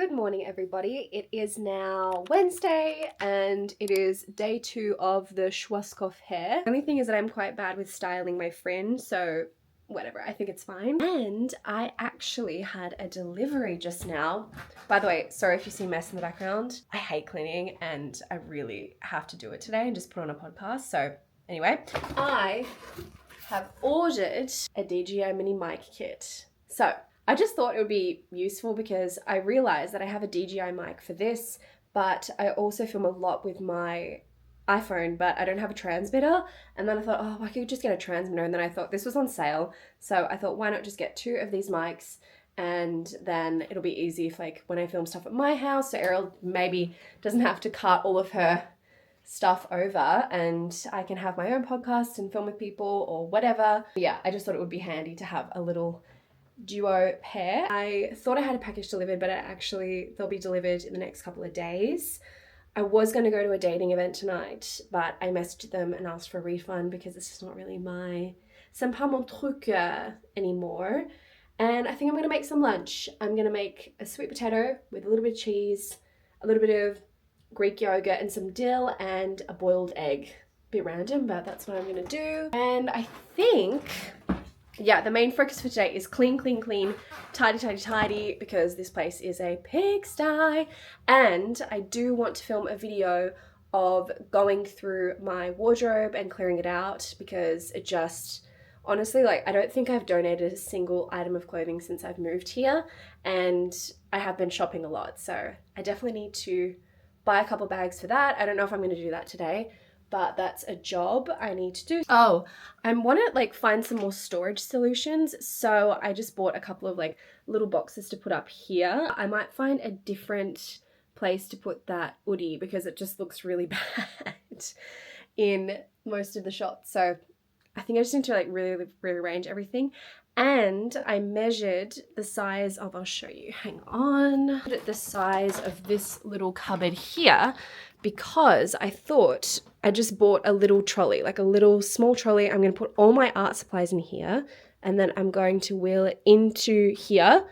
Good morning, everybody. It is now Wednesday and it is day 2 of the Schwarzkopf hair. The only thing is that I'm quite bad with styling my fringe, so whatever, I think it's fine. And I actually had a delivery just now. By the way, sorry if you see mess in the background. I hate cleaning and I really have to do it today and just put on a podcast. So anyway, I have ordered a DJI mini mic kit. So I just thought it would be useful because I realized that I have a DJI mic for this, but I also film a lot with my iPhone, but I don't have a transmitter. And then I thought, oh, I could just get a transmitter. And then I thought this was on sale. So I thought, why not just get 2 of these mics? And then it'll be easy if, like, when I film stuff at my house, so Ariel maybe doesn't have to cut all of her stuff over and I can have my own podcast and film with people or whatever. But yeah, I just thought it would be handy to have a little duo pair. I thought I had a package delivered, but they'll be delivered in the next couple of days. I was going to go to a dating event tonight, but I messaged them and asked for a refund because this is not really c'est pas mon truc anymore. And I think I'm going to make some lunch. I'm going to make a sweet potato with a little bit of cheese, a little bit of Greek yogurt and some dill and a boiled egg. Bit random, but that's what I'm going to do. And I think, yeah, the main focus for today is clean, clean, clean, tidy, tidy, tidy, because this place is a pigsty. And I do want to film a video of going through my wardrobe and clearing it out because it just, honestly, like, I don't think I've donated a single item of clothing since I've moved here, and I have been shopping a lot. So I definitely need to buy a couple bags for that. I don't know if I'm going to do that today, but that's a job I need to do. Oh, I want to like find some more storage solutions. So I just bought a couple of like little boxes to put up here. I might find a different place to put that hoodie because it just looks really bad in most of the shots. So I think I just need to like really rearrange everything. And I measured the size of, I'll show you, hang on. The size of this little cupboard here because I thought I just bought a little trolley, like a little small trolley. I'm going to put all my art supplies in here and then I'm going to wheel it into here.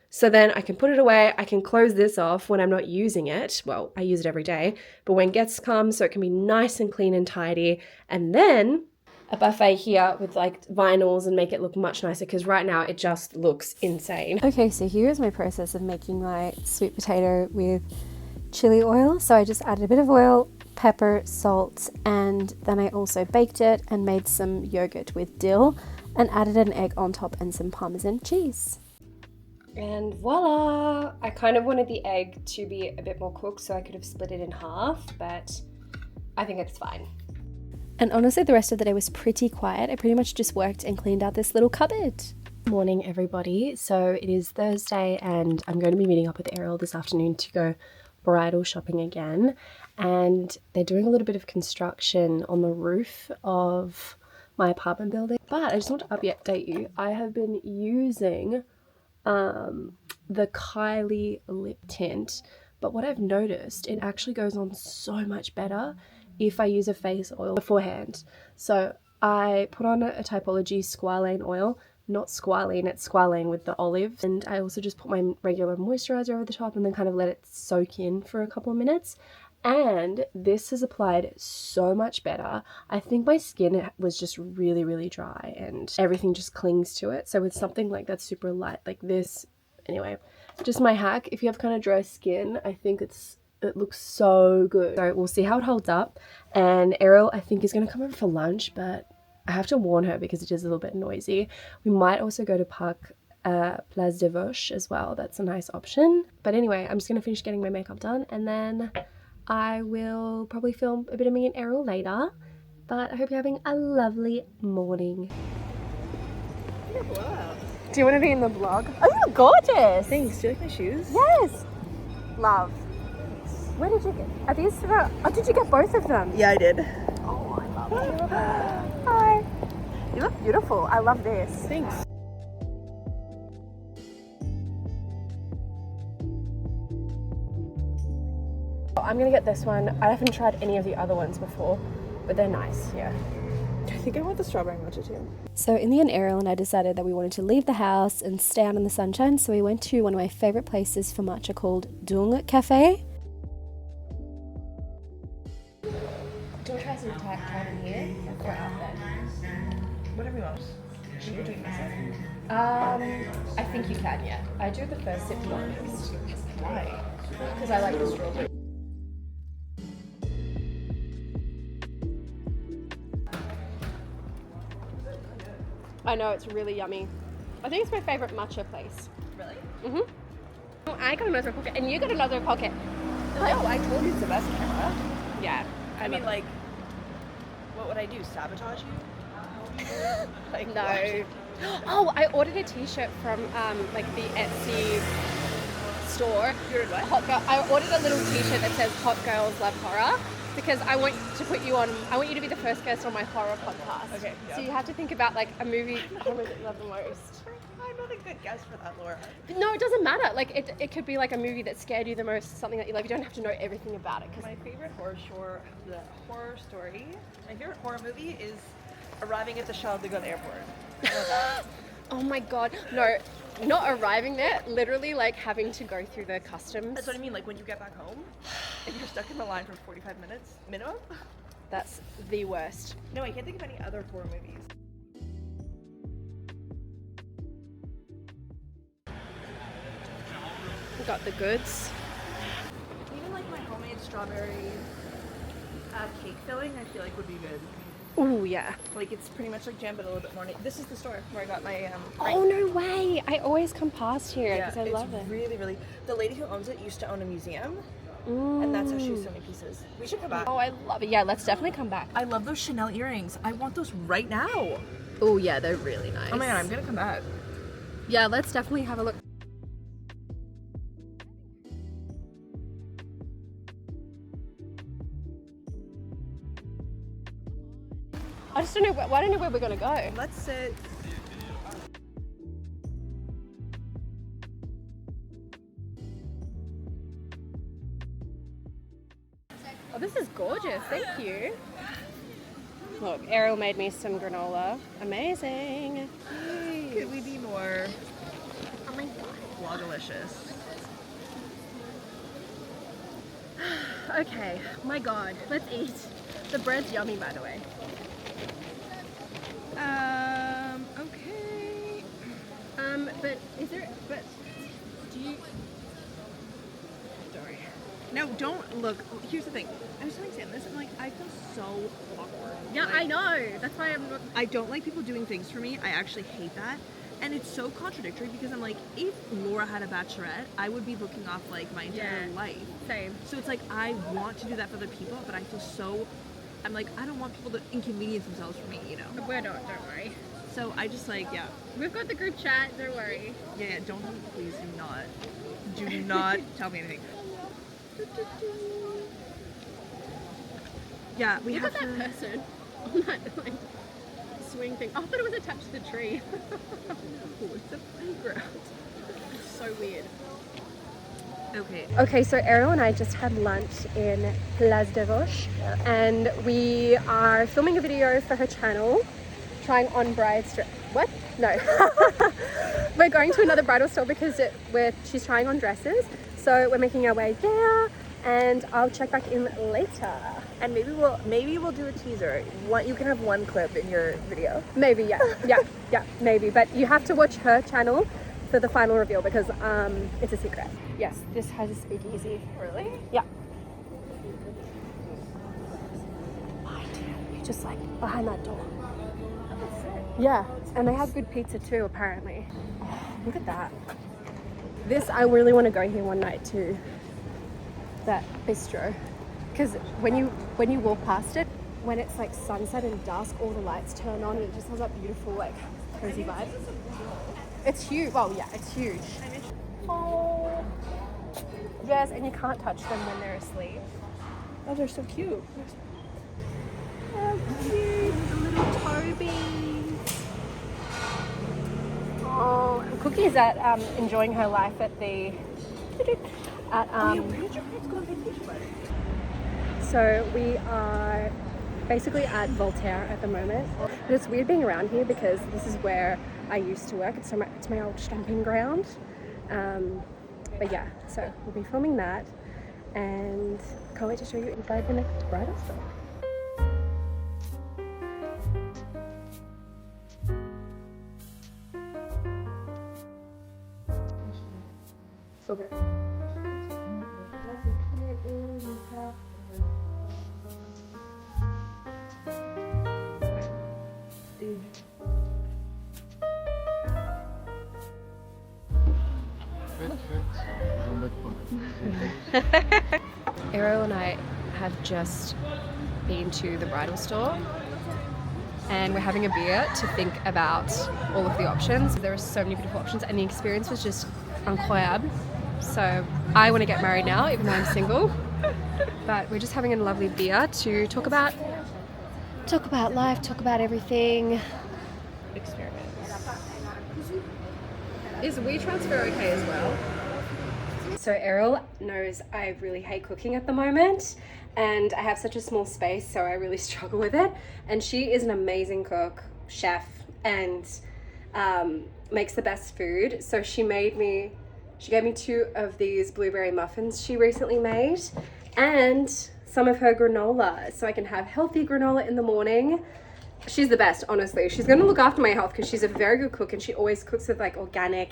So then I can put it away. I can close this off when I'm not using it. Well, I use it every day, but when guests come, so it can be nice and clean and tidy. And then a buffet here with like vinyls and make it look much nicer because right now it just looks insane. Okay, so here's my process of making my sweet potato with chili oil. So I just added a bit of oil, pepper, salt, and then I also baked it and made some yogurt with dill and added an egg on top and some Parmesan cheese. And voila! I kind of wanted the egg to be a bit more cooked so I could have split it in half, but I think it's fine. And honestly, the rest of the day was pretty quiet. I pretty much just worked and cleaned out this little cupboard. Morning, everybody. So it is Thursday and I'm going to be meeting up with Ariel this afternoon to go bridal shopping again. And they're doing a little bit of construction on the roof of my apartment building. But I just want to update you. I have been using the Kylie lip tint. But what I've noticed, it actually goes on so much better if I use a face oil beforehand. So I put on a Typology squalane oil, not squalene, it's squalane with the olive. And I also just put my regular moisturizer over the top and then kind of let it soak in for a couple of minutes. And this has applied so much better. I think my skin was just really dry and everything just clings to it. So with something like that super light like this, anyway, just my hack, if you have kind of dry skin, I think it looks so good. So we'll see how it holds up. And Ariel, I think, is going to come over for lunch, but I have to warn her because it is a little bit noisy. We might also go to Parc Place des Vosges as well. That's a nice option. But anyway, I'm just going to finish getting my makeup done and then I will probably film a bit of me and Ariel later. But I hope you're having a lovely morning. Do you want to be in the vlog? Oh, you're gorgeous! Thanks. Do you like my shoes? Yes! Love. Where did you get? Are these for, oh, did you get both of them? Yeah, I did. Oh, I love you. Hi. You look beautiful. I love this. Thanks. I'm gonna get this one. I haven't tried any of the other ones before, but they're nice, yeah. think I want the strawberry matcha too. So in the end, Ariel and I decided that we wanted to leave the house and stay out in the sunshine, so we went to one of my favourite places for matcha called Dung Cafe. Do you want to try some time in here or out there? Whatever you want. You're doing this. I think you can, yeah. I do the first sip first. Why? Because I like the strawberry. I know, it's really yummy. I think it's my favourite matcha place. Really? Mm-hmm. Oh, I got another pocket, and you got another pocket. No, I told you it's the best camera. Yeah. I mean, like, what would I do? Sabotage you? Like, No. what? Oh, I ordered a t-shirt from like the Etsy store. You ordered what? Hot girl. I ordered a little t-shirt that says "Hot Girls Love Horror" because I want to put you on. I want you to be the first guest on my horror podcast. Okay. Yeah. So you have to think about like a movie horror that you love the most. I'm not a good guest for that, Laura. No, it doesn't matter. Like it could be like a movie that scared you the most, something that you love. You don't have to know everything about it. My favorite horror story, my favorite horror movie is arriving at the Charles de Gaulle airport. Oh my god, no, not arriving there, literally like having to go through the customs. That's what I mean, like when you get back home and you're stuck in the line for 45 minutes minimum. That's the worst. No, I can't think of any other horror movies. We got the goods. Even like my homemade strawberry cake filling, I feel like would be good. Oh yeah. Like it's pretty much like jam, but a little bit more. This is the store where I got my. Oh no way! I always come past here because I love it. Really, really. The lady who owns it used to own a museum, and that's how she was so many pieces. We should come back. Oh, I love it. Yeah, let's definitely come back. I love those Chanel earrings. I want those right now. Oh yeah, they're really nice. Oh my god, I'm gonna come back. Yeah, let's definitely have a look. I just don't know. I don't know where we're gonna go. Let's sit. Oh, this is gorgeous. Thank you. Look, Ariel made me some granola. Amazing. Could we be more? Oh my god. Vlogalicious. Okay, my god, let's eat. The bread's yummy, by the way. Okay. But is there, do you? Sorry. No, don't look. Here's the thing. I was telling Sam this. I'm like, I feel so awkward. Yeah, like, I know. That's why I'm. I don't like people doing things for me. I actually hate that. And it's so contradictory because I'm like, if Laura had a bachelorette, I would be looking off like my entire life. Same. So it's like, I want to do that for other people, but I feel so, I'm like, I don't want people to inconvenience themselves for me, you know? We're not, don't worry. So I just like, yeah. We've got the group chat, don't worry. Yeah, don't, please do not tell me anything. Yeah, we Look have at that person on that like swing thing. I thought it was attached to the tree. Oh, it's a playground. It's so weird. Okay. Okay, so Ariel and I just had lunch in Place de Roche, and we are filming a video for her channel, trying on brides. What? No. We're going to another bridal store because she's trying on dresses. So we're making our way there, and I'll check back in later. And maybe we'll do a teaser. You can have one clip in your video. Maybe, yeah, maybe. But you have to watch her channel for the final reveal because it's a secret. Yes, this has a speakeasy. Really? Yeah. You're just like behind that door. Yeah, and they have good pizza too, apparently. Oh, look at that. This, I really want to go here one night too. That bistro. Because when you walk past it, when it's like sunset and dusk, all the lights turn on and it just has that beautiful like cozy vibe. It's huge. Well, yeah, it's huge. Oh. Yes, and you can't touch them when they're asleep. Oh, they're so cute. Oh, cute. The little Toby. Oh, and Cookie's at enjoying her life at the Where did your parents go on vacation? So we are basically at Voltaire at the moment. But it's weird being around here because this is where I used to work. It's my old stomping ground. But yeah, so we'll be filming that, and can't wait to show you inside the next bridal store. Okay. Ariel and I have just been to the bridal store and we're having a beer to think about all of the options. There are so many beautiful options and the experience was just incroyable. So I want to get married now, even though I'm single. But we're just having a lovely beer to talk about life, talk about everything. Experience. Is WeTransfer okay as well? So Ariel knows I really hate cooking at the moment and I have such a small space, so I really struggle with it. And she is an amazing cook, chef, and makes the best food. So she gave me 2 of these blueberry muffins she recently made and some of her granola, so I can have healthy granola in the morning. She's the best, honestly. She's gonna look after my health because she's a very good cook and she always cooks with like organic,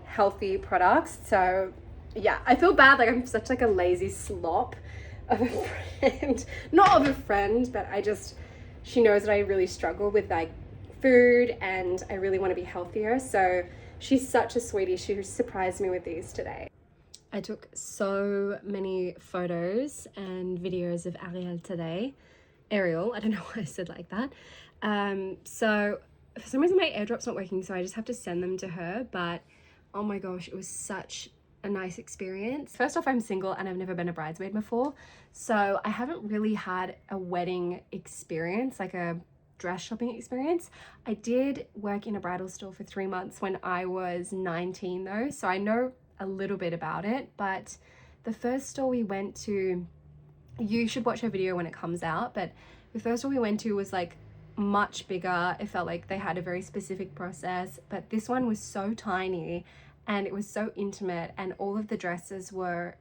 healthy products. So yeah, I feel bad, like I'm such like a lazy slop of a friend. Not of a friend, but she knows that I really struggle with like food and I really want to be healthier. So she's such a sweetie. She surprised me with these today. I took so many photos and videos of Ariel today. Ariel, I don't know why I said like that. So for some reason my airdrop's not working, so I just have to send them to her. But oh my gosh, it was such a nice experience. First off, I'm single and I've never been a bridesmaid before, so I haven't really had a wedding experience, like a dress shopping experience. I did work in a bridal store for 3 months when I was 19 though, so I know a little bit about it. But the first store we went to, you should watch her video when it comes out, but the first store we went to was like much bigger. It felt like they had a very specific process, but this one was so tiny and it was so intimate, and all of the dresses were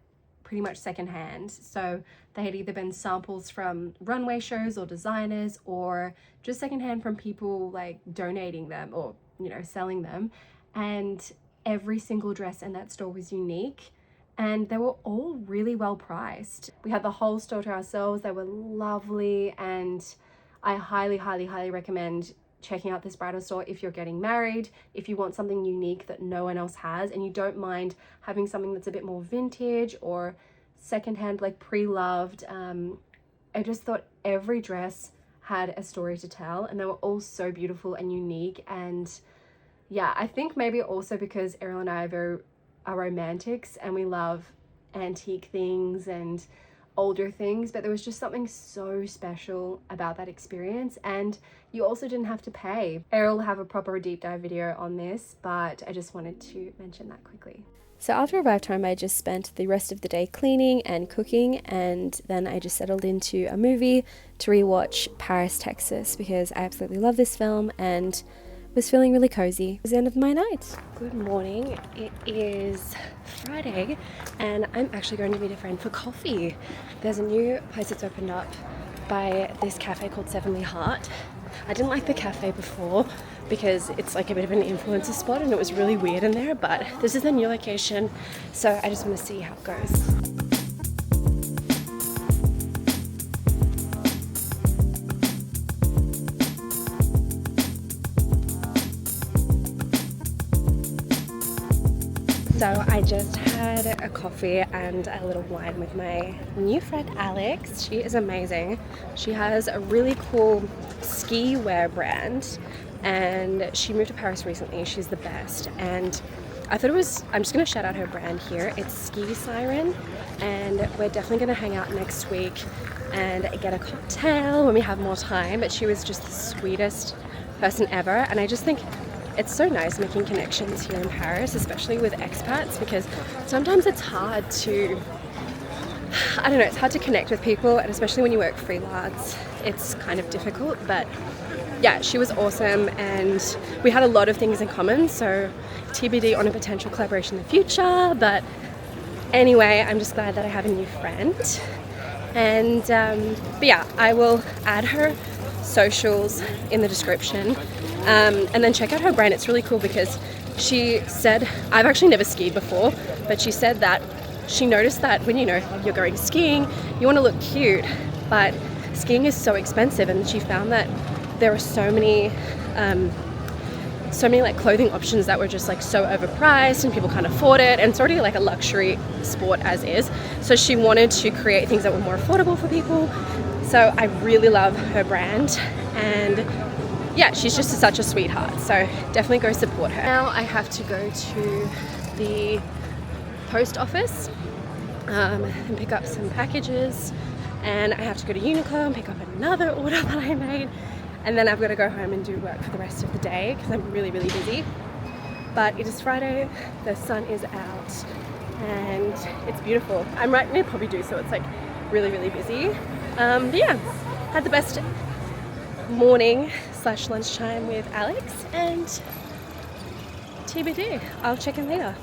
pretty much secondhand. So they had either been samples from runway shows or designers, or just secondhand from people like donating them or, you know, selling them. And every single dress in that store was unique and they were all really well priced. We had the whole store to ourselves. They were lovely, and I highly, highly, highly recommend checking out this bridal store if you're getting married, if you want something unique that no one else has and you don't mind having something that's a bit more vintage or secondhand, like pre-loved. I just thought every dress had a story to tell and they were all so beautiful and unique. And yeah, I think maybe also because Ariel and I are romantics and we love antique things and older things, but there was just something so special about that experience. And you also didn't have to pay. Ariel will have a proper deep dive video on this, but I just wanted to mention that quickly. So after arrival time, I just spent the rest of the day cleaning and cooking, and then I just settled into a movie to rewatch Paris, Texas, because I absolutely love this film and was feeling really cozy. It was the end of my night. Good morning. It is Friday and I'm actually going to meet a friend for coffee. There's a new place that's opened up by this cafe called Sevenly Heart. I didn't like the cafe before because it's like a bit of an influencer spot and it was really weird in there, but this is the new location, so I just want to see how it goes. So I just had a coffee and a little wine with my new friend Alex. She is amazing. She has a really cool ski wear brand and she moved to Paris recently. She's the best. And I thought I'm just going to shout out her brand here. It's Ski Siren, and we're definitely going to hang out next week and get a cocktail when we have more time. But she was just the sweetest person ever, and I just think it's so nice making connections here in Paris, especially with expats, because sometimes it's hard to I don't know, it's hard to connect with people, and especially when you work freelance, it's kind of difficult. But yeah, she was awesome and we had a lot of things in common, so TBD on a potential collaboration in the future. But anyway, I'm just glad that I have a new friend. And but yeah, I will add her socials in the description, and then check out her brand. It's really cool because she said, I've actually never skied before, but she said that she noticed that when you're going skiing, you want to look cute, but skiing is so expensive, and she found that there are so many like clothing options that were just like so overpriced and people can't afford it, and it's already like a luxury sport as is. So she wanted to create things that were more affordable for people. So I really love her brand, and yeah, she's just such a sweetheart, so definitely go support her. Now I have to go to the post office and pick up some packages, and I have to go to Uniqlo and pick up another order that I made, and then I've got to go home and do work for the rest of the day because I'm really busy. But it is Friday, the sun is out, and it's beautiful. I'm right near Poppy Dew, so it's like really busy. But yeah, had the best morning / lunchtime with Alex, and TBD, I'll check in later.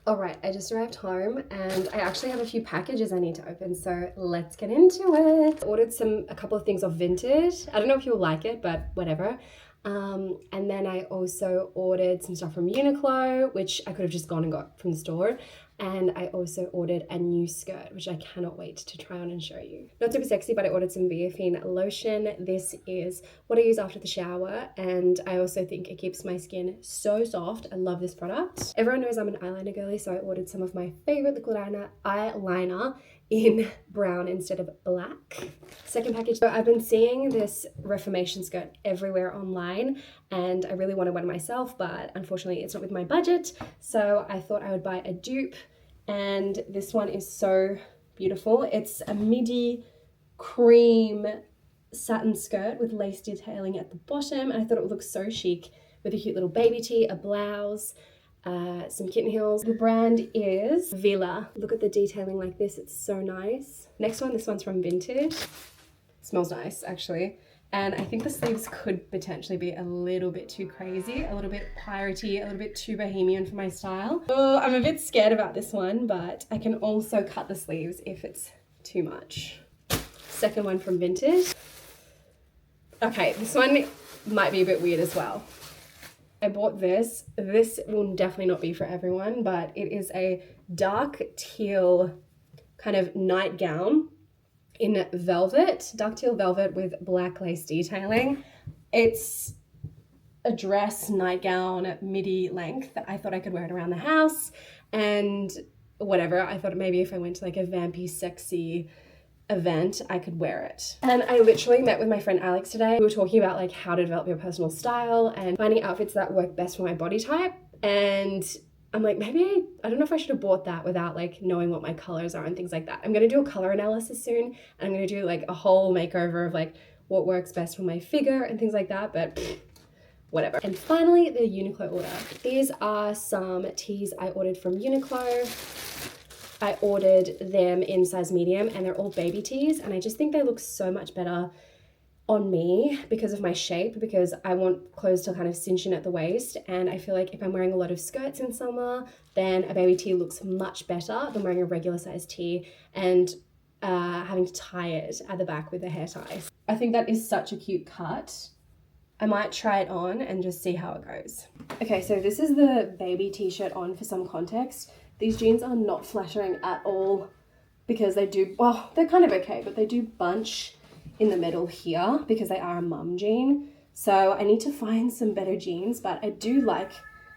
Alright, I just arrived home and I actually have a few packages I need to open, so let's get into it. I ordered a couple of things off Vinted. I don't know if you'll like it, but whatever. And then I also ordered some stuff from Uniqlo, which I could have just gone and got from the store. And I also ordered a new skirt, which I cannot wait to try on and show you. Not super sexy, but I ordered some Viafine lotion. This is what I use after the shower, and I also think it keeps my skin so soft. I love this product. Everyone knows I'm an eyeliner girly, so I ordered some of my favorite liquid eyeliner in brown instead of black. Second package. So I've been seeing this Reformation skirt everywhere online, and I really wanted one myself, but unfortunately it's not with my budget. So I thought I would buy a dupe, and this one is so beautiful. It's a midi cream satin skirt with lace detailing at the bottom, and I thought it would look so chic with a cute little baby tee, a blouse, some kitten heels. The brand is Villa. Look at the detailing like this, it's so nice. Next one, this one's from Vintage. Smells nice actually. And I think the sleeves could potentially be a little bit too crazy, a little bit piratey, a little bit too bohemian for my style. Oh, I'm a bit scared about this one, but I can also cut the sleeves if it's too much. Second one from Vintage. Okay, this one might be a bit weird as well. I bought this. This will definitely not be for everyone, but it is a dark teal kind of nightgown in velvet, dark teal velvet with black lace detailing. It's a dress nightgown midi length. I thought I could wear it around the house and whatever. I thought maybe if I went to like a vampy sexy event I could wear it. And I literally met with my friend Alex today. We were talking about like how to develop your personal style and finding outfits that work best for my body type, and I'm like, maybe I don't know if I should have bought that without like knowing what my colors are and things like that. I'm gonna do a color analysis soon, and I'm gonna do like a whole makeover of like what works best for my figure and things like that, but whatever. And finally, the Uniqlo order. These are some tees I ordered from Uniqlo. I ordered them in size medium, and they're all baby tees, and I just think they look so much better on me because of my shape, because I want clothes to kind of cinch in at the waist, and I feel like if I'm wearing a lot of skirts in summer, then a baby tee looks much better than wearing a regular size tee and having to tie it at the back with a hair tie. I think that is such a cute cut. I might try it on and just see how it goes. Okay, so this is the baby t-shirt on for some context. These jeans are not flattering at all because they do, well, they're kind of okay, but they do bunch in the middle here because they are a mum jean. So I need to find some better jeans, but I do like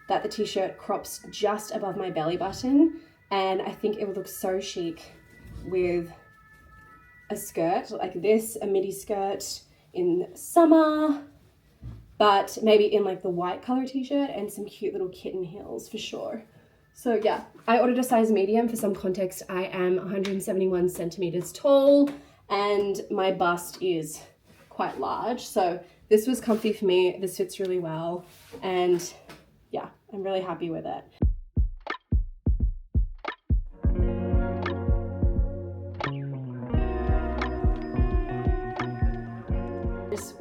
that the t-shirt crops just above my belly button, and I think it would look so chic with a skirt like this, a midi skirt in summer, but maybe in like the white color t-shirt and some cute little kitten heels for sure. So yeah, I ordered a size medium. For some context, I am 171 centimeters tall and my bust is quite large. So this was comfy for me. This fits really well. And yeah, I'm really happy with it.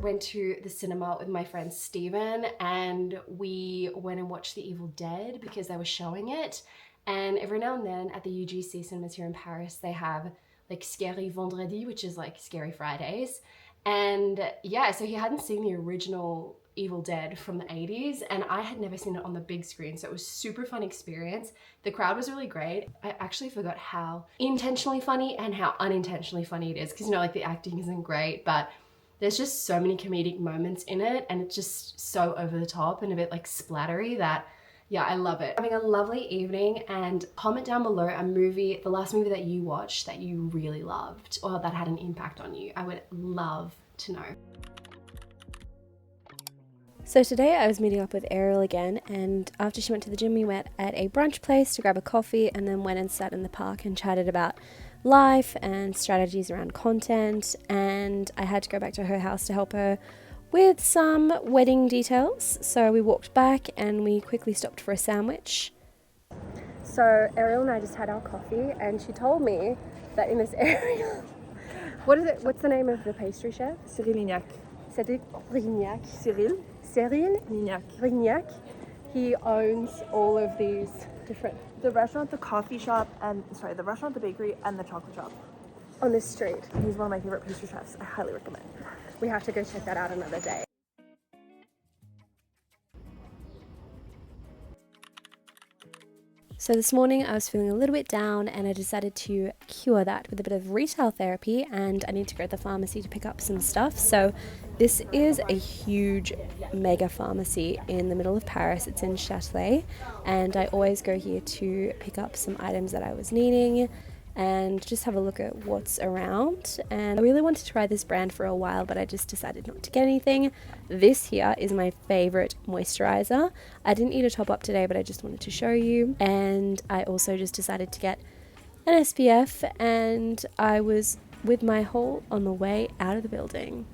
went to the cinema with my friend Steven, and we went and watched The Evil Dead because they were showing it. And every now and then at the UGC cinemas here in Paris, they have like Scary Vendredi, which is like Scary Fridays. And yeah, so he hadn't seen the original Evil Dead from the 80s, and I had never seen it on the big screen, so it was super fun experience. The crowd was really great. I actually forgot how intentionally funny and how unintentionally funny it is, because you know, like the acting isn't great, but there's just so many comedic moments in it, and it's just so over the top and a bit like splattery that, yeah, I love it. Having a lovely evening, and comment down below a movie, the last movie that you watched that you really loved or that had an impact on you. I would love to know. So today I was meeting up with Ariel again, and after she went to the gym we met at a brunch place to grab a coffee, and then went and sat in the park and chatted about life and strategies around content. And I had to go back to her house to help her with some wedding details, so we walked back and we quickly stopped for a sandwich. So Ariel and I just had our coffee, and she told me that in this area what's the name of the pastry chef? Cyril Lignac. Cedric Rignac. Cyril Rignac. He owns all of these different... The restaurant, the coffee shop, the restaurant, the bakery, and the chocolate shop. On this street. He's one of my favorite pastry chefs. I highly recommend. We have to go check that out another day. So this morning I was feeling a little bit down, and I decided to cure that with a bit of retail therapy, and I need to go to the pharmacy to pick up some stuff. So this is a huge mega pharmacy in the middle of Paris. It's in Châtelet, and I always go here to pick up some items that I was needing and just have a look at what's around. And I really wanted to try this brand for a while, but I just decided not to get anything. This here is my favorite moisturizer. I didn't need a top up today, but I just wanted to show you. And I also just decided to get an SPF, and I was with my haul on the way out of the building.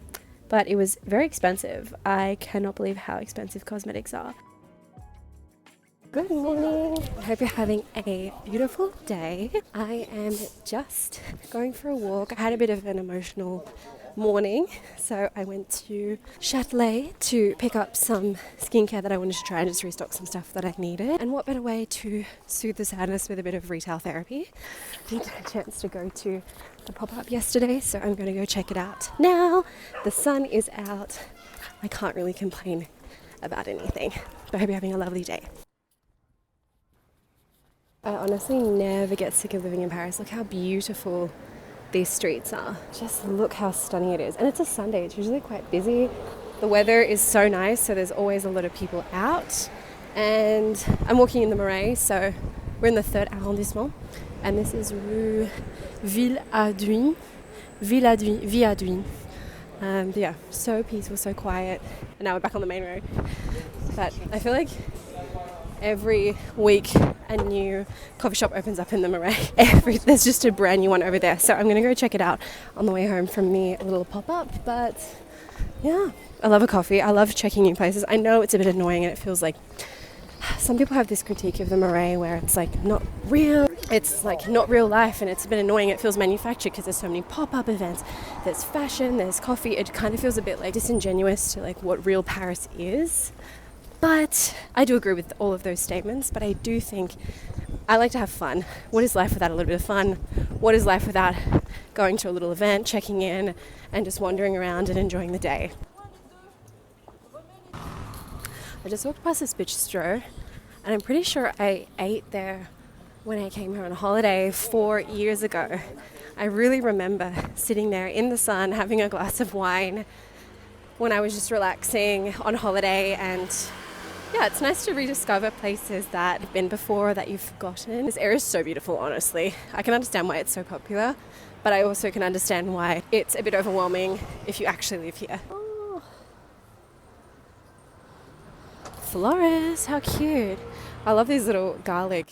But it was very expensive. I cannot believe how expensive cosmetics are. Good morning. I hope you're having a beautiful day. I am just going for a walk. I had a bit of an emotional morning, so I went to Châtelet to pick up some skincare that I wanted to try and just restock some stuff that I needed. And what better way to soothe the sadness with a bit of retail therapy? I didn't get a chance to go to the pop-up yesterday, so I'm going to go check it out now. The sun is out. I can't really complain about anything, but I hope you're having a lovely day. I honestly never get sick of living in Paris. Look how beautiful these streets are. Just look how stunning it is. And it's a Sunday, it's usually quite busy. The weather is so nice, so there's always a lot of people out. And I'm walking in the Marais, so we're in the 3rd arrondissement. And this is Rue Villaduin. Yeah, so peaceful, so quiet. And now we're back on the main road. But I feel like every week a new coffee shop opens up in the Marais. There's just a brand new one over there, so I'm gonna go check it out on the way home from the little pop-up. But yeah, I love a coffee. I love checking new places. I know it's a bit annoying, and it feels like some people have this critique of the Marais where it's like not real, it's like not real life, and it's a bit annoying. It feels manufactured because there's so many pop-up events, there's fashion, there's coffee. It kind of feels a bit like disingenuous to like what real Paris is. But I do agree with all of those statements, but I do think I like to have fun. What is life without a little bit of fun? What is life without going to a little event, checking in, and just wandering around and enjoying the day? I just walked past this bistro, and I'm pretty sure I ate there when I came here on a holiday 4 years ago. I really remember sitting there in the sun, having a glass of wine when I was just relaxing on holiday. And yeah, it's nice to rediscover places that you've been before, that you've forgotten. This area is so beautiful, honestly. I can understand why it's so popular, but I also can understand why it's a bit overwhelming if you actually live here. Oh. Flores, how cute. I love these little garlic,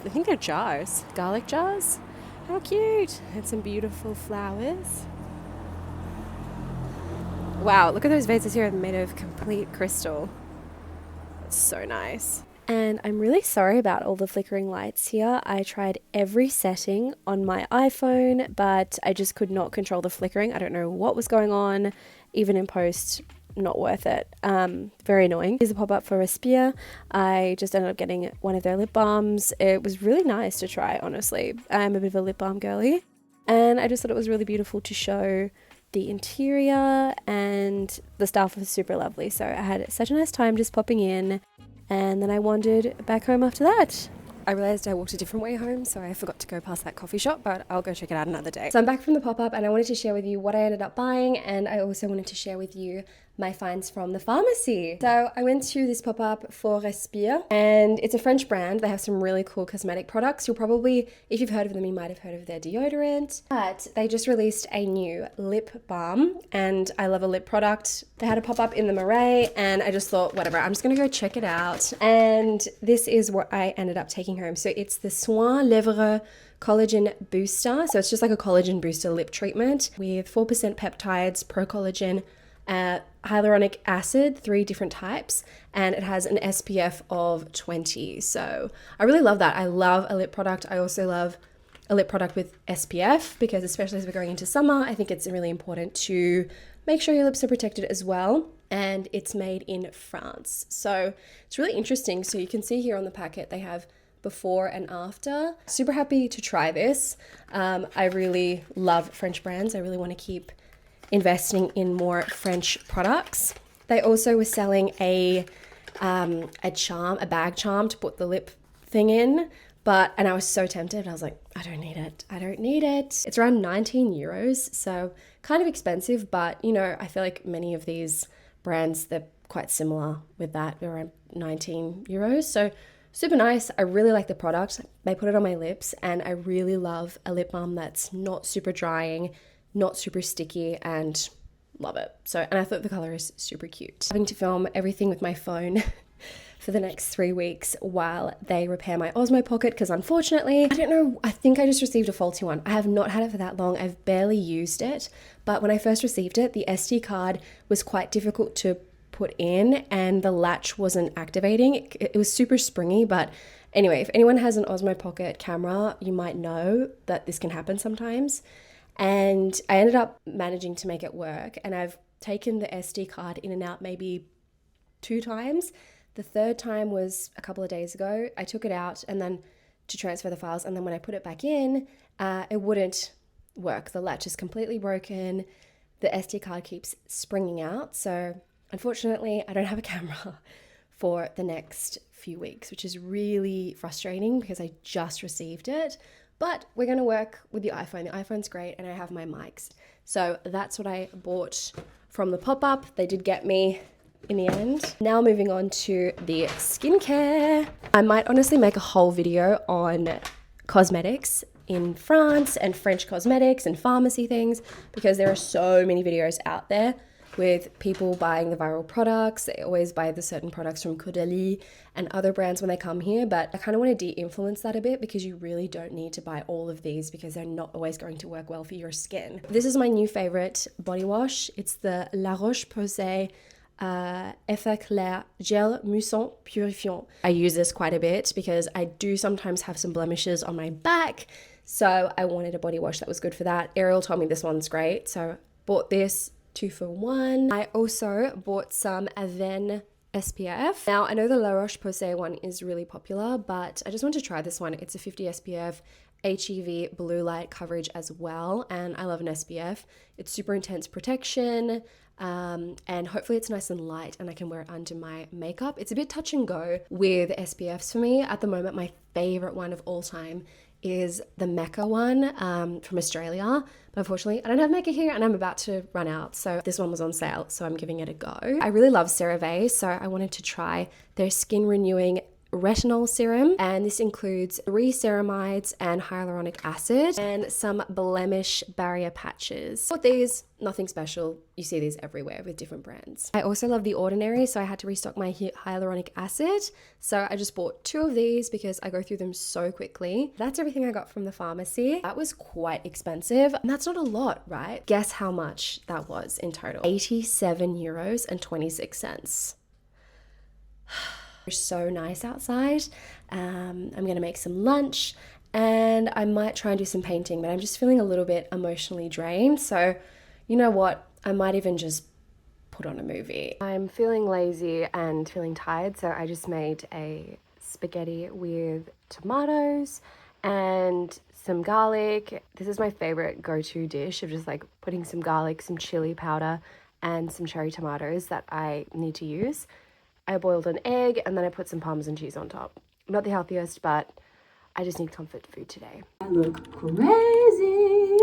I think they're jars, garlic jars. How cute. And some beautiful flowers. Wow, look at those vases here made of complete crystal. That's so nice. And I'm really sorry about all the flickering lights here. I tried every setting on my iPhone, but I just could not control the flickering. I don't know what was going on. even in post, not worth it. Very annoying. Here's a pop-up for Respire. I just ended up getting one of their lip balms. It was really nice to try, honestly. I'm a bit of a lip balm girly, and I just thought it was really beautiful to show the interior, and the staff was super lovely. So I had such a nice time just popping in, and then I wandered back home after that. I realised I walked a different way home, so I forgot to go past that coffee shop, but I'll go check it out another day. So I'm back from the pop-up, and I wanted to share with you what I ended up buying, and I also wanted to share with you my finds from the pharmacy. So I went to this pop-up for Respire, and it's a French brand. They have some really cool cosmetic products. You'll probably, if you've heard of them, you might have heard of their deodorant, but they just released a new lip balm, and I love a lip product. They had a pop-up in the Marais, and I just thought, whatever, I'm just gonna go check it out. And this is what I ended up taking home. So it's the Soin Lèvres Collagen Booster. So it's just like a collagen booster lip treatment with 4% peptides, pro collagen, hyaluronic acid, 3 different types, and it has an SPF of 20. So I really love that. I love a lip product. I also love a lip product with SPF because, especially as we're going into summer, I think it's really important to make sure your lips are protected as well. And it's made in France. So it's really interesting. So you can see here on the packet, they have before and after. Super happy to try this. I really love French brands. I really want to keep investing in more French products. They also were selling a charm, a bag charm to put the lip thing in, and I was so tempted. I was like, I don't need it. I don't need it. It's around 19 euros, so kind of expensive, but you know, I feel like many of these brands, they're quite similar with that. They're around 19 euros, so super nice. I really like the product. They put it on my lips, and I really love a lip balm that's not super drying, not super sticky, and love it. So, and I thought the color is super cute. Having to film everything with my phone for the next 3 weeks while they repair my Osmo Pocket, because unfortunately, I don't know, I think I just received a faulty one. I have not had it for that long. I've barely used it, but when I first received it, the SD card was quite difficult to put in and the latch wasn't activating. It was super springy, but anyway, if anyone has an Osmo Pocket camera, you might know that this can happen sometimes. And I ended up managing to make it work, and I've taken the SD card in and out maybe 2 times. The third time was a couple of days ago. I took it out and then to transfer the files, and then when I put it back in, it wouldn't work. The latch is completely broken. The SD card keeps springing out. So unfortunately, I don't have a camera for the next few weeks, which is really frustrating because I just received it. But we're going to work with the iPhone. The iPhone's great, and I have my mics. So that's what I bought from the pop-up. They did get me in the end. Now moving on to the skincare. I might honestly make a whole video on cosmetics in France and French cosmetics and pharmacy things, because there are so many videos out there with people buying the viral products. They always buy the certain products from Caudalie and other brands when they come here, but I kind of want to de-influence that a bit, because you really don't need to buy all of these because they're not always going to work well for your skin. This is my new favorite body wash. It's the La Roche-Posay Effet Clair Gel Moussant Purifiant. I use this quite a bit because I do sometimes have some blemishes on my back, so I wanted a body wash that was good for that. Ariel told me this one's great, so bought this 2 for 1. I also bought some Avène SPF. Now, I know the La Roche-Posay one is really popular, but I just want to try this one. It's a 50 SPF, HEV blue light coverage as well, and I love an SPF. It's super intense protection, and hopefully it's nice and light and I can wear it under my makeup. It's a bit touch and go with SPFs for me. At the moment, my favorite one of all time is the Mecca one from Australia, but unfortunately I don't have Mecca here and I'm about to run out, so this one was on sale, so I'm giving it a go. I really love CeraVe, so I wanted to try their skin renewing retinol serum, and this includes 3 ceramides and hyaluronic acid and some blemish barrier patches. Bought these, nothing special. You see these everywhere with different brands. I also love The Ordinary, so I had to restock my hyaluronic acid. So I just bought 2 of these because I go through them so quickly. That's everything I got from the pharmacy. That was quite expensive, and that's not a lot, right? Guess how much that was in total? 87 euros and 26 cents. It's so nice outside. I'm gonna make some lunch and I might try and do some painting, but I'm just feeling a little bit emotionally drained. So you know what? I might even just put on a movie. I'm feeling lazy and feeling tired, so I just made a spaghetti with tomatoes and some garlic. This is my favorite go-to dish of just like putting some garlic, some chili powder, and some cherry tomatoes that I need to use. I boiled an egg and then I put some Parmesan cheese on top. Not the healthiest, but I just need comfort food today. I look crazy.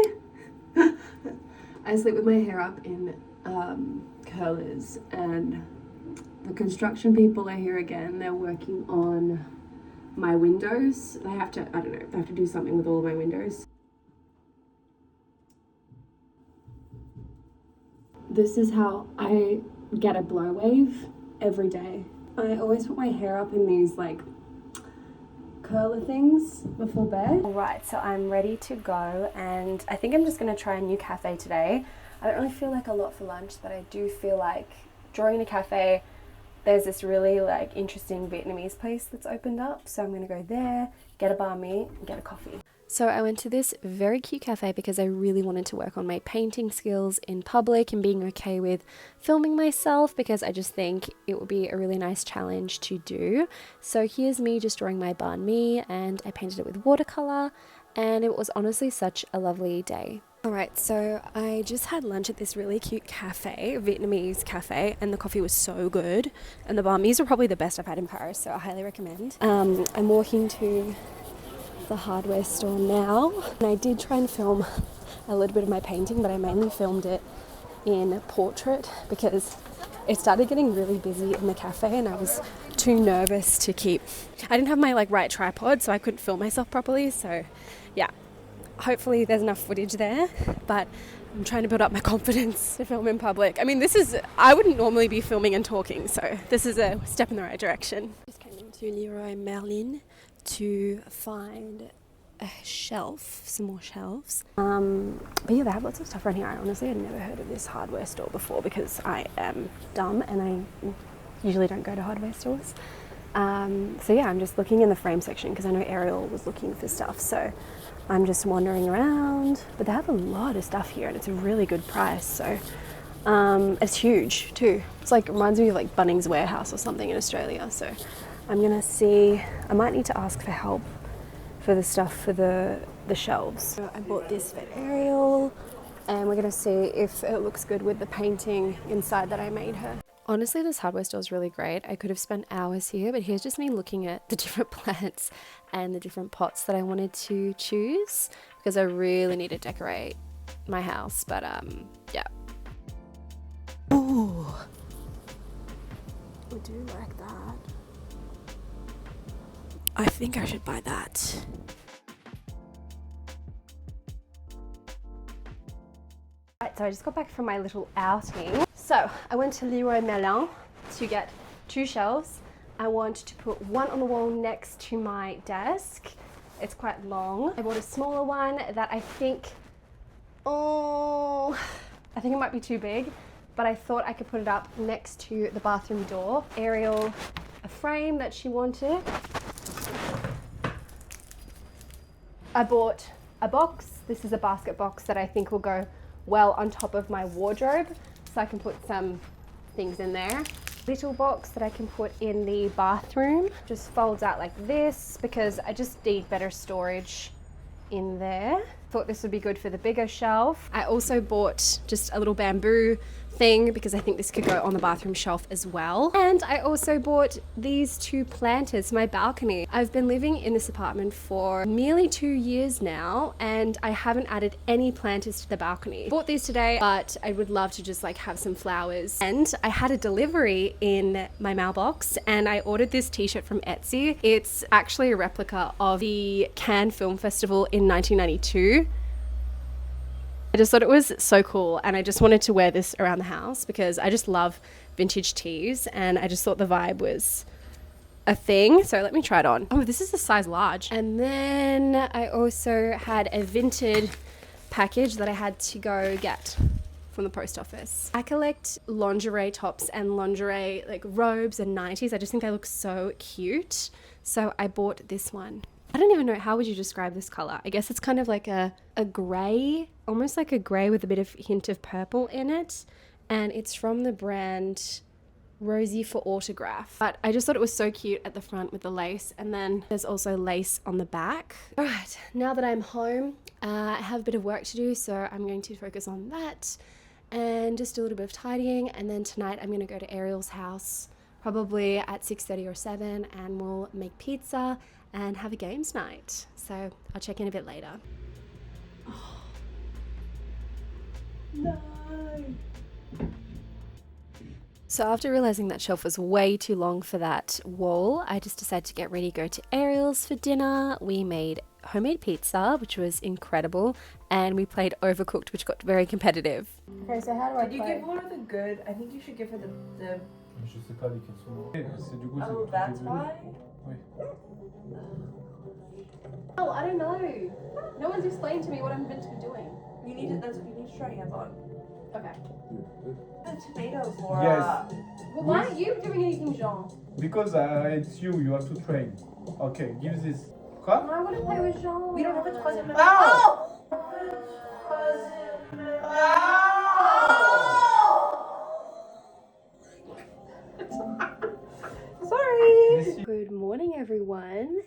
I sleep with my hair up in curlers, and the construction people are here again. They're working on my windows. They have to, I don't know, they have to do something with all of my windows. This is how I get a blow wave every day. I always put my hair up in these like curler things before bed. Alright, so I'm ready to go, and I think I'm just going to try a new cafe today. I don't really feel like a lot for lunch, but I do feel like during a cafe there's this really like interesting Vietnamese place that's opened up, so I'm going to go there, get a banh mi, and get a coffee. So I went to this very cute cafe because I really wanted to work on my painting skills in public and being okay with filming myself, because I just think it would be a really nice challenge to do. So here's me just drawing my banh mi, and I painted it with watercolour, and it was honestly such a lovely day. Alright, so I just had lunch at this really cute cafe, Vietnamese cafe, and the coffee was so good, and the banh mi's are probably the best I've had in Paris, so I highly recommend. I'm walking to the hardware store now, and I did try and film a little bit of my painting, but I mainly filmed it in portrait because it started getting really busy in the cafe and I was too nervous to keep, I didn't have my like right tripod, so I couldn't film myself properly. So yeah, hopefully there's enough footage there, but I'm trying to build up my confidence to film in public. I mean, I wouldn't normally be filming and talking, so this is a step in the right direction. Just came into Leroy Merlin to find a shelf, some more shelves. But yeah, they have lots of stuff around here. I honestly had never heard of this hardware store before because I am dumb and I usually don't go to hardware stores. So yeah, I'm just looking in the frame section because I know Ariel was looking for stuff. So I'm just wandering around, but they have a lot of stuff here and it's a really good price. So it's huge too. It's like, reminds me of like Bunnings Warehouse or something in Australia. So I'm gonna see, I might need to ask for help for the stuff for the shelves. So I bought this for Ariel, and we're gonna see if it looks good with the painting inside that I made her. Honestly, this hardware store is really great. I could have spent hours here, but here's just me looking at the different plants and the different pots that I wanted to choose because I really need to decorate my house, but yeah. Ooh, I do like that. I think I should buy that. Right, so I just got back from my little outing. So I went to Leroy Merlin to get 2 shelves. I want to put one on the wall next to my desk. It's quite long. I bought a smaller one that I think it might be too big, but I thought I could put it up next to the bathroom door. Ariel, a frame that she wanted. I bought a box. This is a basket box that I think will go well on top of my wardrobe, so I can put some things in there. Little box that I can put in the bathroom. Just folds out like this because I just need better storage in there. Thought this would be good for the bigger shelf. I also bought just a little bamboo thing because I think this could go on the bathroom shelf as well. And I also bought these 2 planters for my balcony. I've been living in this apartment for nearly 2 years now and I haven't added any planters to the balcony. Bought these today, but I would love to just like have some flowers. And I had a delivery in my mailbox and I ordered this t-shirt from Etsy. It's actually a replica of the Cannes Film Festival in 1992. I just thought it was so cool and I just wanted to wear this around the house because I just love vintage tees and I just thought the vibe was a thing. So let me try it on. Oh, this is a size large. And then I also had a Vinted package that I had to go get from the post office. I collect lingerie tops and lingerie like robes and 90s. I just think they look so cute. So I bought this one. I don't even know, how would you describe this color? I guess it's kind of like a gray, almost like a gray with a bit of hint of purple in it. and it's from the brand Rosie for Autograph. But I just thought it was so cute at the front with the lace, and then there's also lace on the back. All right, now that I'm home, I have a bit of work to do, so I'm going to focus on that and just do a little bit of tidying. And then tonight I'm going to go to Ariel's house probably at 6:30 or 7, and we'll make pizza and have a games night. So I'll check in a bit later. Oh. No. So after realizing that shelf was way too long for that wall, I just decided to get ready to go to Ariel's for dinner. We made homemade pizza, which was incredible, and we played Overcooked, which got very competitive. Okay, so how do I play? You give her the good. I think you should give her the Je sais pas lesquels sont. C'est du coup, oh, that's why? Oui. Oh, I don't know. No one's explained to me what I'm meant to be doing. You need to, you need to try hands on. Okay. The tomatoes, Laura. Yes. Well, why aren't you doing anything, Jean? Because it's you have to train. Okay, give this. I want to play with Jean. We don't have a troisième main. Oh! Sorry. Good morning, everyone.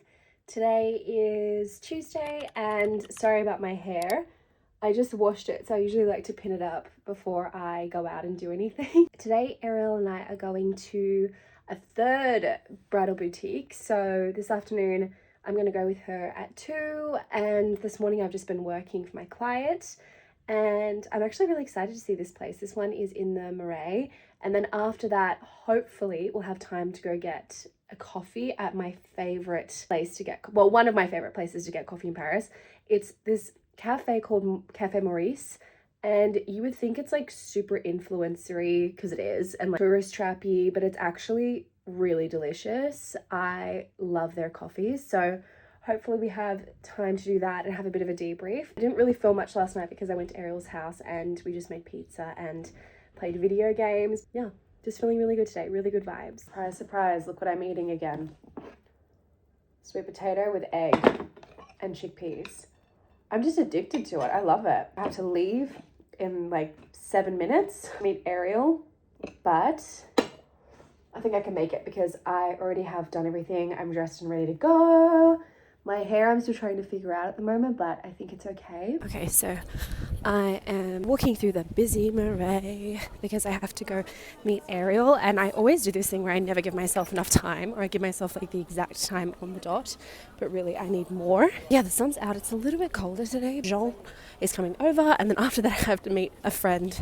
Today is Tuesday, and sorry about my hair. I just washed it, so I usually like to pin it up before I go out and do anything. Today, Ariel and I are going to a third bridal boutique. So this afternoon, I'm going to go with her at 2, and this morning I've just been working for my client, and I'm actually really excited to see this place. This one is in the Marais, and then after that, hopefully we'll have time to go get a coffee at my favorite place to get, well, one of my favorite places to get coffee in Paris. It's this cafe called Cafe Marais, and you would think it's like super influencery, because it is, and like tourist trappy, but it's actually really delicious. I love their coffees, so hopefully we have time to do that and have a bit of a debrief. I didn't really film much last night because I went to Ariel's house and we just made pizza and played video games. Yeah, just feeling really good today, really good vibes. Surprise, surprise, look what I'm eating again. Sweet potato with egg and chickpeas. I'm just addicted to it. I love it. I have to leave in like 7 minutes to meet Ariel, but I think I can make it because I already have done everything. I'm dressed and ready to go. My hair I'm still trying to figure out at the moment, but I think it's okay. Okay, so I am walking through the busy Marais because I have to go meet Ariel, and I always do this thing where I never give myself enough time, or I give myself like the exact time on the dot, but really I need more. Yeah, the sun's out. It's a little bit colder today. Jean is coming over, and then after that I have to meet a friend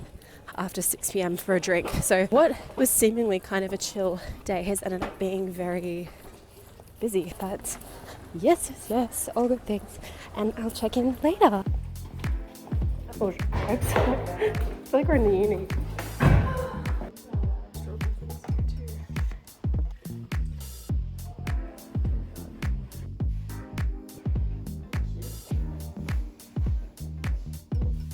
after 6 p.m. for a drink. So what was seemingly kind of a chill day has ended up being very busy, but yes, all good things. And I'll check in later. Oh, it's like we're in the uni.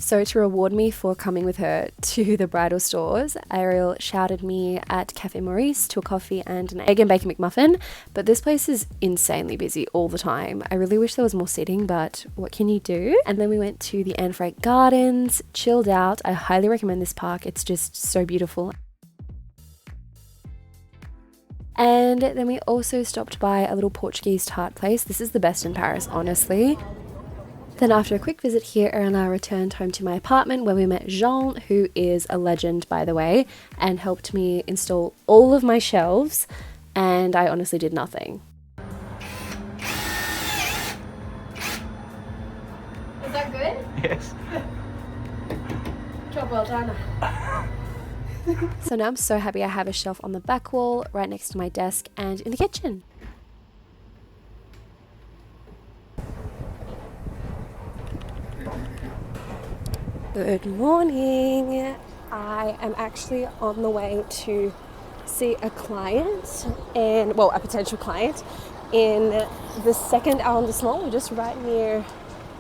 So to reward me for coming with her to the bridal stores, Ariel shouted me at Cafe Marais to a coffee and an egg and bacon McMuffin, but this place is insanely busy all the time. I really wish there was more seating, but what can you do? And then we went to the Anne Frank Gardens, chilled out. I highly recommend this park. It's just so beautiful. And then we also stopped by a little Portuguese tart place. This is the best in Paris, honestly. Then after a quick visit here, Ariel and I returned home to my apartment where we met Jean, who is a legend, by the way, and helped me install all of my shelves, and I honestly did nothing. Is that good? Yes. Job well done. So now I'm so happy I have a shelf on the back wall, right next to my desk, and in the kitchen. Good morning. I am actually on the way to see a client a potential client in the second arrondissement. We're just right near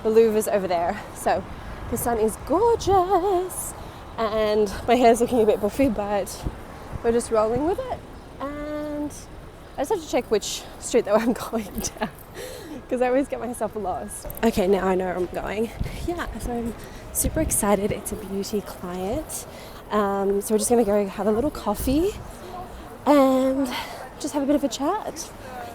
the Louvre's over there. So the sun is gorgeous and my hair's looking a bit buffy, but we're just rolling with it. And I just have to check which street that I'm going down because I always get myself lost. Okay, now I know where I'm going. Yeah, so I'm super excited. It's a beauty client. So we're just going to go have a little coffee and just have a bit of a chat.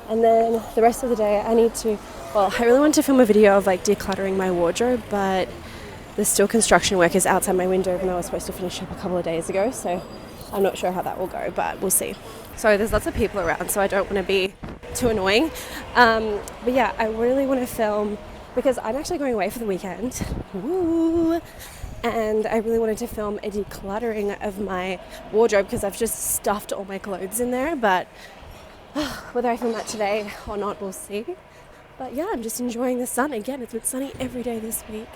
And then the rest of the day I need to, well, I really want to film a video of like decluttering my wardrobe, but there's still construction workers outside my window, even though I was supposed to finish up a couple of days ago. So I'm not sure how that will go, but we'll see. So there's lots of people around, so I don't want to be too annoying. But yeah, I really want to film because I'm actually going away for the weekend. Woo! And I really wanted to film a decluttering of my wardrobe because I've just stuffed all my clothes in there. But whether I film that today or not, we'll see. But yeah, I'm just enjoying the sun. Again, it's been sunny every day this week.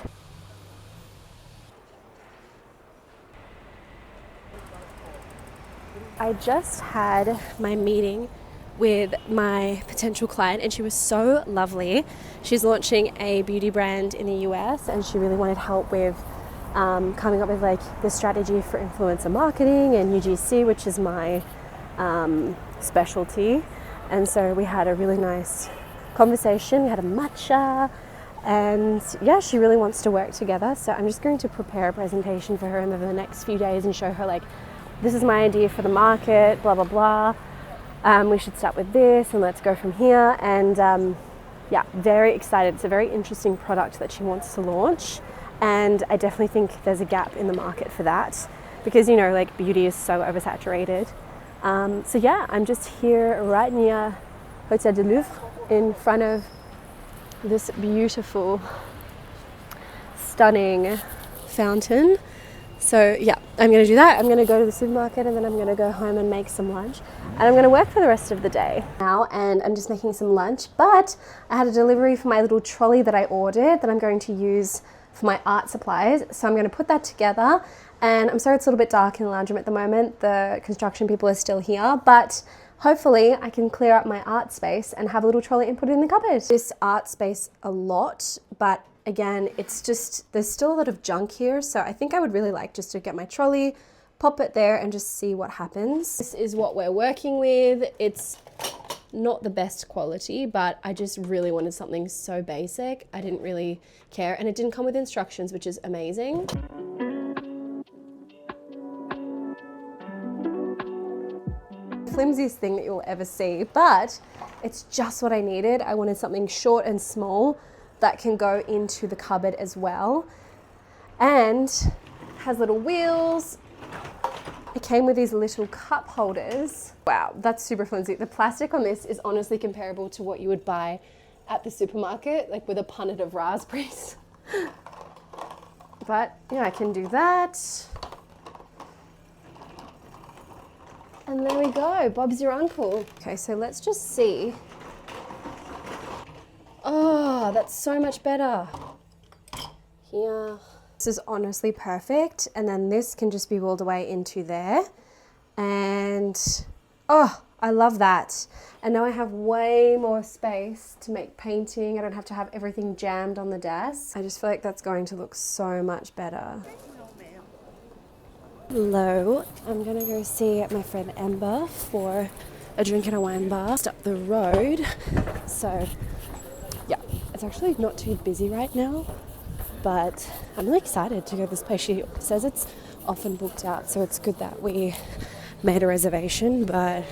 I just had my meeting with my potential client and she was so lovely. She's launching a beauty brand in the US and she really wanted help with coming up with like the strategy for influencer marketing and UGC, which is my specialty. And so we had a really nice conversation. We had a matcha and yeah, she really wants to work together. So I'm just going to prepare a presentation for her over the next few days and show her like, this is my idea for the market, blah, blah, blah. We should start with this and let's go from here. And yeah, very excited. It's a very interesting product that she wants to launch. And I definitely think there's a gap in the market for that because, you know, like beauty is so oversaturated. So yeah, I'm just here right near Hotel de Louvre in front of this beautiful, stunning fountain. So yeah, I'm going to do that. I'm going to go to the supermarket and then I'm going to go home and make some lunch. And I'm going to work for the rest of the day now and I'm just making some lunch. But I had a delivery for my little trolley that I ordered that I'm going to use for my art supplies. So I'm going to put that together. And I'm sorry it's a little bit dark in the lounge room at the moment. The construction people are still here. But hopefully I can clear up my art space and have a little trolley and put it in the cupboard. This art space a lot, but again, it's just, there's still a lot of junk here. So I think I would really like just to get my trolley, pop it there and just see what happens. This is what we're working with. It's not the best quality, but I just really wanted something so basic. I didn't really care. And it didn't come with instructions, which is amazing. Flimsiest thing that you'll ever see, but it's just what I needed. I wanted something short and small that can go into the cupboard as well, and has little wheels. It came with these little cup holders. Wow, that's super flimsy. The plastic on this is honestly comparable to what you would buy at the supermarket, like with a punnet of raspberries. But yeah, I can do that. And there we go, Bob's your uncle. Okay, so let's just see. Oh, that's so much better. Here. This is honestly perfect. And then this can just be wheeled away into there. And oh, I love that. And now I have way more space to make painting. I don't have to have everything jammed on the desk. I just feel like that's going to look so much better. Hello, I'm gonna go see my friend Amber for a drink at a wine bar just up the road. So yeah, it's actually not too busy right now, but I'm really excited to go to this place. She says it's often booked out, so it's good that we made a reservation, but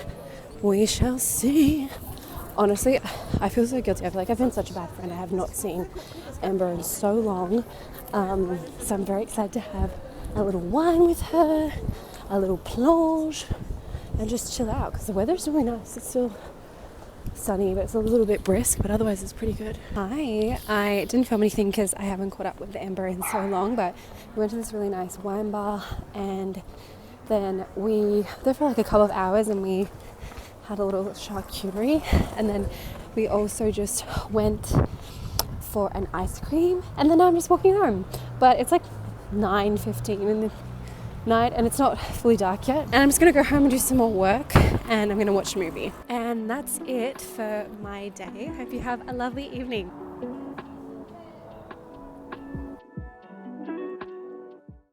we shall see. Honestly, I feel so guilty. I feel like I've been such a bad friend. I have not seen Amber in so long, so I'm very excited to have a little wine with her, a little plonge, and just chill out because the weather's really nice. It's still sunny, but it's a little bit brisk, but otherwise it's pretty good. Hi, I didn't film anything because I haven't caught up with Amber in so long, but we went to this really nice wine bar and then we were there for like a couple of hours and we had a little charcuterie, and then we also just went for an ice cream, and then now I'm just walking home. But it's like 9:15 in the night and it's not fully dark yet, and I'm just gonna go home and do some more work and I'm gonna watch a movie. And that's it for my day. Hope you have a lovely evening.